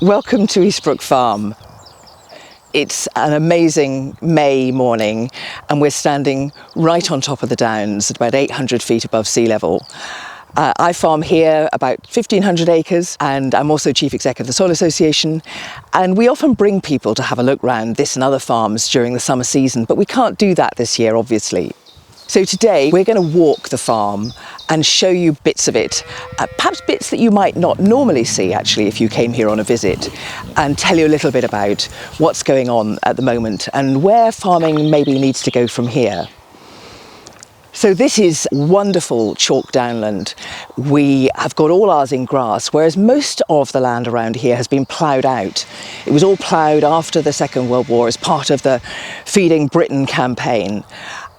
Welcome to Eastbrook Farm. It's an amazing May morning and we're standing right on top of the downs at about 800 feet above sea level. I farm here about 1,500 acres and I'm also Chief Exec of the Soil Association, and we often bring people to have a look round this and other farms during the summer season, but we can't do that this year obviously. So today we're going to walk the farm and show you bits of it, perhaps bits that you might not normally see actually if you came here on a visit, and tell you a little bit about what's going on at the moment and where farming maybe needs to go from here. So this is wonderful chalk downland. We have got all ours in grass, whereas most of the land around here has been ploughed out. It was all ploughed after the Second World War as part of the Feeding Britain campaign.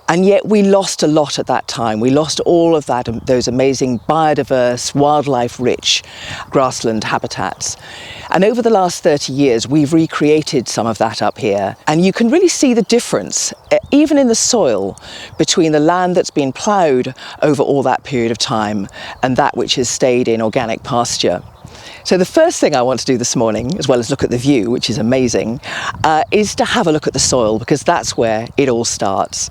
And yet we lost a lot at that time. We lost all of those amazing biodiverse, wildlife-rich grassland habitats. And over the last 30 years, we've recreated some of that up here. And you can really see the difference, even in the soil, between the land that's been ploughed over all that period of time and that which has stayed in organic pasture. So the first thing I want to do this morning, as well as look at the view, which is amazing, is to have a look at the soil, because that's where it all starts.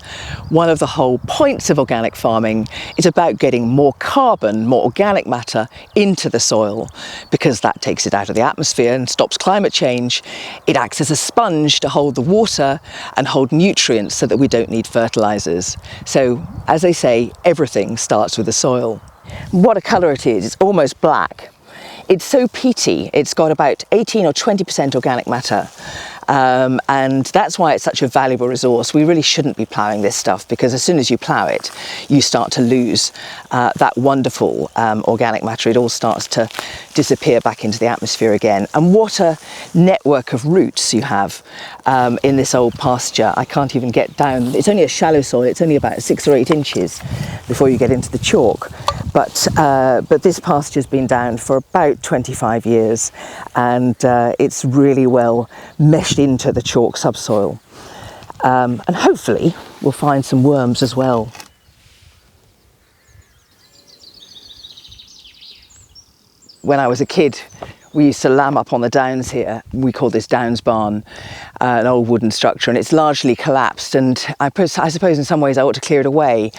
One of the whole points of organic farming is about getting more carbon, more organic matter into the soil, because that takes it out of the atmosphere and stops climate change. It acts as a sponge to hold the water and hold nutrients so that we don't need fertilizers. So, as they say, everything starts with the soil. What a colour it is, it's almost black. It's so peaty, it's got about 18 or 20% organic matter, and that's why it's such a valuable resource. We really shouldn't be ploughing this stuff, because as soon as you plough it, you start to lose that wonderful organic matter. It all starts to disappear back into the atmosphere again. And what a network of roots you have in this old pasture. I can't even get down. It's only a shallow soil, it's only about 6 or 8 inches before you get into the chalk. But this pasture's been down for about 25 years, and it's really well meshed into the chalk subsoil. And hopefully we'll find some worms as well. When I was a kid, we used to lamb up on the downs here. We call this Downs Barn, an old wooden structure, and it's largely collapsed, and I suppose in some ways I ought to clear it away,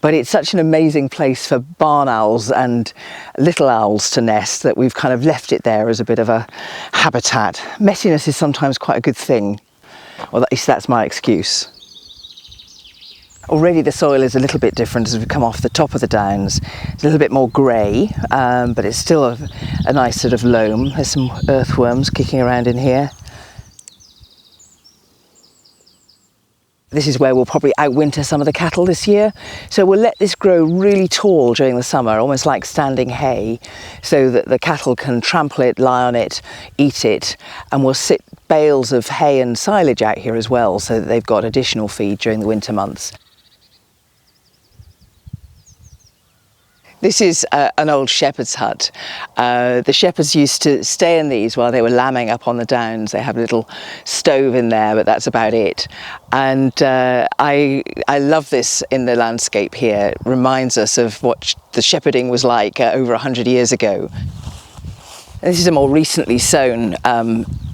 but it's such an amazing place for barn owls and little owls to nest that we've kind of left it there as a bit of a habitat. Messiness is sometimes quite a good thing, or at least that's my excuse. Already the soil is a little bit different as we come off the top of the downs. It's a little bit more grey, but it's still a nice sort of loam. There's some earthworms kicking around in here. This is where we'll probably outwinter some of the cattle this year. So we'll let this grow really tall during the summer, almost like standing hay, so that the cattle can trample it, lie on it, eat it, and we'll sit bales of hay and silage out here as well, so that they've got additional feed during the winter months. This is an old shepherd's hut. The shepherds used to stay in these while they were lambing up on the downs. They have a little stove in there, but that's about it. And I love this in the landscape here. It reminds us of what the shepherding was like over 100 years ago. This is a more recently sown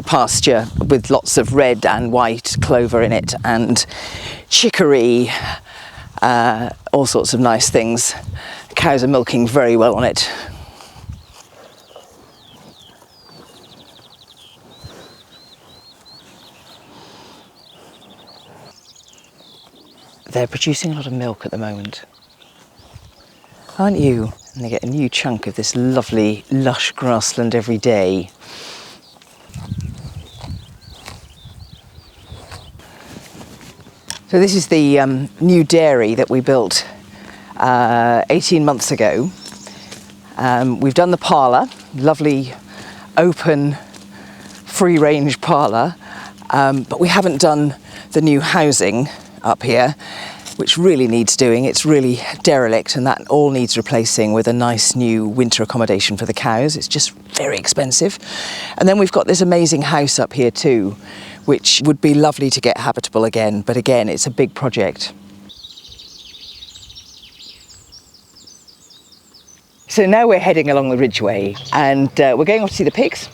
pasture with lots of red and white clover in it, and chicory, all sorts of nice things. Cows are milking very well on it. They're producing a lot of milk at the moment, aren't you? And they get a new chunk of this lovely lush grassland every day. So this is the new dairy that we built 18 months ago. We've done the parlour, lovely open free range parlour, but we haven't done the new housing up here, which really needs doing. It's really derelict, and that all needs replacing with a nice new winter accommodation for the cows. It's just very expensive. And then we've got this amazing house up here too, which would be lovely to get habitable again, but again it's a big project. So now we're heading along the ridgeway, and we're going off to see the pigs.